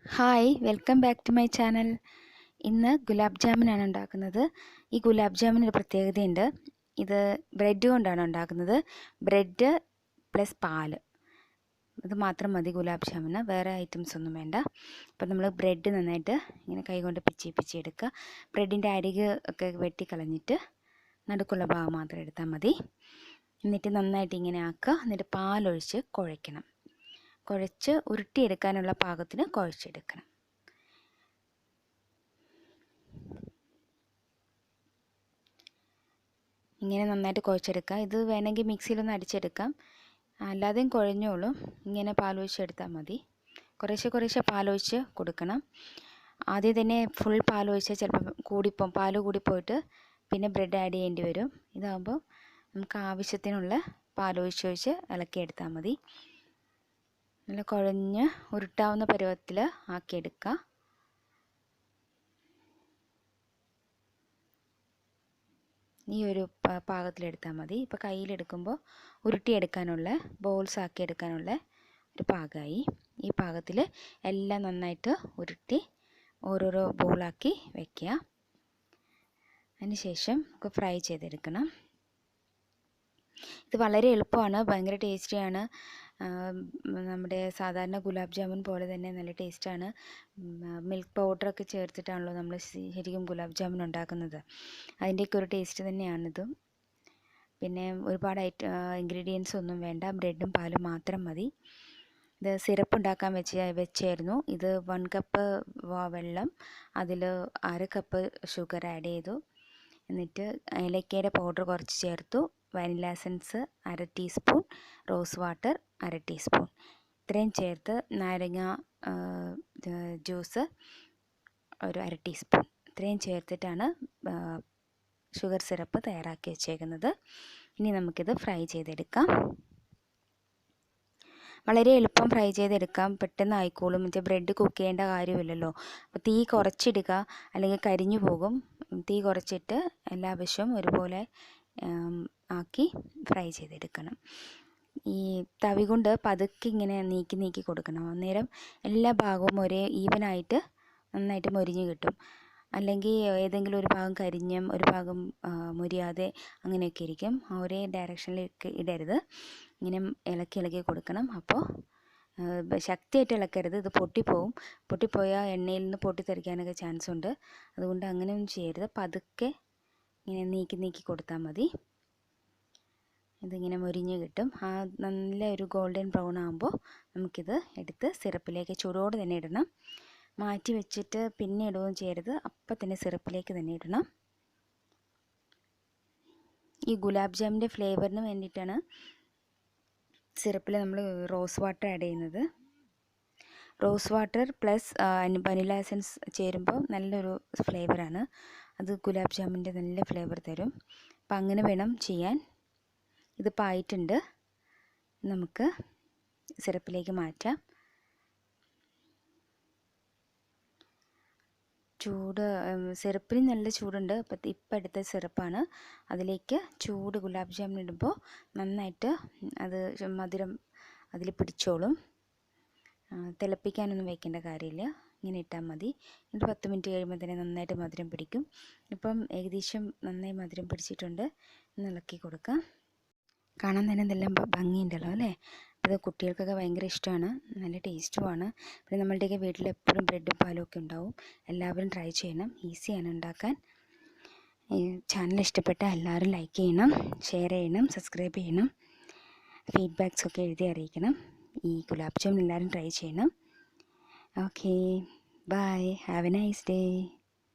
Hi, welcome back to my channel. ഇന്ന് ഗുലാബ് ജാമുനാണ് ഉണ്ടാക്കുന്നത്. ഈ ഗുലാബ് ജാമുൻ ഒരു പ്രത്യേകതയുണ്ട്. ഇത് ബ്രെഡ് കൊണ്ടാണ് ഉണ്ടാക്കുന്നത്. ബ്രെഡ് പ്ലസ് പാല്, ഇത് മാത്രം മതി ഗുലാബ് ജാമുന്, വേറെ ഐറ്റംസ് ഒന്നും വേണ്ട. അപ്പോൾ നമ്മൾ ബ്രെഡ് നന്നായിട്ട് ഇങ്ങനെ കൈകൊണ്ട് പിച്ചി എടുക്കുക. ബ്രെഡിൻ്റെ അരിക് ഒക്കെ വെട്ടിക്കളഞ്ഞിട്ട് നടുക്കുള്ള ഭാഗം മാത്രം എടുത്താൽ മതി. എന്നിട്ട് നന്നായിട്ട് ഇങ്ങനെ ആക്കുക. എന്നിട്ട് പാലൊഴിച്ച് കുഴയ്ക്കണം. കുഴച്ച് ഉരുട്ടിയെടുക്കാനുള്ള പാകത്തിന് കുഴച്ചെടുക്കണം. ഇങ്ങനെ നന്നായിട്ട് കുഴച്ചെടുക്കുക. ഇത് വേണമെങ്കിൽ മിക്സിയിലൊന്ന് അടിച്ചെടുക്കാം, അല്ലാതെയും കുഴഞ്ഞോളും. ഇങ്ങനെ പാലൊഴിച്ചെടുത്താൽ മതി. കുറേശ്ശെ പാലൊഴിച്ച് കൊടുക്കണം. ആദ്യം തന്നെ ഫുൾ പാലൊഴിച്ചാൽ ചിലപ്പോൾ പാല് കൂടിപ്പോയിട്ട് പിന്നെ ബ്രെഡ് ആഡ് ചെയ്യേണ്ടി വരും. ഇതാകുമ്പോൾ നമുക്ക് ആവശ്യത്തിനുള്ള പാലൊഴിച്ച് ഇളക്കിയെടുത്താൽ മതി. നല്ല കുഴഞ്ഞ് ഉരുട്ടാവുന്ന പരുവത്തിൽ ആക്കിയെടുക്കുക. ഈ ഒരു പാകത്തിലെടുത്താൽ മതി. ഇപ്പോൾ കയ്യിലെടുക്കുമ്പോൾ ഉരുട്ടിയെടുക്കാനുള്ള, ബോൾസ് ആക്കിയെടുക്കാനുള്ള ഒരു പാകമായി. ഈ പാകത്തിൽ എല്ലാം നന്നായിട്ട് ഉരുട്ടി ഓരോരോ ബോളാക്കി വയ്ക്കുക. അതിനുശേഷം നമുക്ക് ഫ്രൈ ചെയ്തെടുക്കണം. ഇത് വളരെ എളുപ്പമാണ്, ഭയങ്കര ടേസ്റ്റിയാണ്. നമ്മുടെ സാധാരണ ഗുലാബ് ജാമുൻ പോലെ തന്നെ നല്ല ടേസ്റ്റാണ്. മിൽക്ക് പൗഡറൊക്കെ ചേർത്തിട്ടാണല്ലോ നമ്മൾ ശരിക്കും ഗുലാബ് ജാമുൻ ഉണ്ടാക്കുന്നത്. അതിൻ്റെയൊക്കെ ഒരു ടേസ്റ്റ് തന്നെയാണിതും. പിന്നെ ഒരുപാട് ഇൻഗ്രീഡിയൻസ് ഒന്നും വേണ്ട, ബ്രെഡും പാലും മാത്രം മതി. ഇത് സിറപ്പ് ഉണ്ടാക്കാൻ വെച്ചായിരുന്നു. ഇത് 1 കപ്പ് വെള്ളം, അതിൽ 1/2 കപ്പ് ഷുഗർ ആഡ് ചെയ്തു. എന്നിട്ട് ഏലക്കയുടെ പൗഡർ കുറച്ച് ചേർത്തു. Vanilla essence 1/2 teaspoon, rose water 1/2 teaspoon, ഇത്രയും ചേർത്ത് നാരങ്ങ ജ്യൂസ് ഒരു 1/2 ടീസ്പൂൺ, ഇത്രയും ചേർത്തിട്ടാണ് ഷുഗർ സിറപ്പ് തയ്യാറാക്കി വെച്ചേക്കുന്നത്. ഇനി നമുക്കിത് ഫ്രൈ ചെയ്തെടുക്കാം. വളരെ എളുപ്പം ഫ്രൈ ചെയ്തെടുക്കാം, പെട്ടെന്ന് ആയിക്കോളും. മറ്റേ ബ്രെഡ് കുക്ക് ചെയ്യേണ്ട കാര്യമില്ലല്ലോ. അപ്പോൾ തീ കുറച്ചിടുക, അല്ലെങ്കിൽ കരിഞ്ഞു പോകും. തീ കുറച്ചിട്ട് എല്ലാ വശവും ഒരുപോലെ ആക്കി ഫ്രൈ ചെയ്തെടുക്കണം. ഈ തവി കൊണ്ട് പതുക്കെ ഇങ്ങനെ നീക്കി കൊടുക്കണം. അന്നേരം എല്ലാ ഭാഗവും ഒരേ ഈവനായിട്ട് നന്നായിട്ട് മൊരിഞ്ഞ് കിട്ടും. അല്ലെങ്കിൽ ഏതെങ്കിലും ഒരു ഭാഗം കരിഞ്ഞും ഒരു ഭാഗം മൊരിയാതെ അങ്ങനെയൊക്കെ ഇരിക്കും. ഒരേ ഡയറക്ഷനിലേക്ക് ഇടരുത്, ഇങ്ങനെ ഇളക്കി കൊടുക്കണം. അപ്പോൾ ശക്തിയായിട്ട് ഇളക്കരുത്, ഇത് പൊട്ടിപ്പോയാൽ എണ്ണയിൽ നിന്ന് പൊട്ടിത്തെറിക്കാനൊക്കെ ചാൻസ് ഉണ്ട്. അതുകൊണ്ട് അങ്ങനെയൊന്നും ചെയ്യരുത്, പതുക്കെ ഇങ്ങനെ നീക്കി കൊടുത്താൽ മതി. ഇതിങ്ങനെ മൊരിഞ്ഞ് കിട്ടും. നല്ല ഒരു ഗോൾഡൻ ബ്രൗൺ ആകുമ്പോൾ നമുക്കിത് എടുത്ത് സിറപ്പിലേക്ക് ചൂടോടെ തന്നെ ഇടണം. മാറ്റി വെച്ചിട്ട് പിന്നെ ഇടുകയും ചെയ്യരുത്, അപ്പം തന്നെ സിറപ്പിലേക്ക് തന്നെ ഇടണം. ഈ ഗുലാബ് ജാമിൻ്റെ ഫ്ലേവറിന് വേണ്ടിയിട്ടാണ് സിറപ്പിൽ നമ്മൾ റോസ് വാട്ടർ ആഡ് ചെയ്യുന്നത്. Rose water plus vanilla essence ചേരുമ്പോൾ നല്ലൊരു ഫ്ലേവറാണ്. അത് ഗുലാബ് ജാമിൻ്റെ നല്ല ഫ്ലേവർ തരും. അപ്പം അങ്ങനെ വേണം ചെയ്യാൻ. ഇതിപ്പോൾ ആയിട്ടുണ്ട്, നമുക്ക് സിറപ്പിലേക്ക് മാറ്റാം. സിറപ്പിന് നല്ല ചൂടുണ്ട്. ഇപ്പം എടുത്ത സിറപ്പാണ്. അതിലേക്ക് ചൂട് ഗുലാബ് ജാമുൻ ഇടുമ്പോൾ നന്നായിട്ട് അത് മധുരം അതിൽ പിടിച്ചോളും. തിളപ്പിക്കാനൊന്നും വയ്ക്കേണ്ട കാര്യമില്ല, ഇങ്ങനെ ഇട്ടാൽ മതി. എന്നിട്ട് 10 മിനിറ്റ് കഴിയുമ്പോൾ തന്നെ നന്നായിട്ട് മധുരം പിടിക്കും. ഇപ്പം ഏകദേശം നന്നായി മധുരം പിടിച്ചിട്ടുണ്ട്. ഇളക്കി കൊടുക്കാം. കാണാൻ തന്നെ എന്തെല്ലാം ഭംഗിയുണ്ടല്ലോ അല്ലേ. അത് കുട്ടികൾക്കൊക്കെ ഭയങ്കര ഇഷ്ടമാണ്, നല്ല ടേസ്റ്റുമാണ്. പിന്നെ നമ്മളുടെയൊക്കെ വീട്ടിൽ എപ്പോഴും ബ്രെഡും പാലും ഒക്കെ ഉണ്ടാവും. എല്ലാവരും ട്രൈ ചെയ്യണം, ഈസിയാണ് ഉണ്ടാക്കാൻ. ഈ ചാനൽ ഇഷ്ടപ്പെട്ട എല്ലാവരും ലൈക്ക് ചെയ്യണം, ഷെയർ ചെയ്യണം, സബ്സ്ക്രൈബ് ചെയ്യണം. ഫീഡ്ബാക്സൊക്കെ എഴുതി അറിയിക്കണം. ഈ ഗുലാബ് ജാമുൻ എല്ലാവരും ട്രൈ ചെയ്യണം. Okay, bye, have a nice day.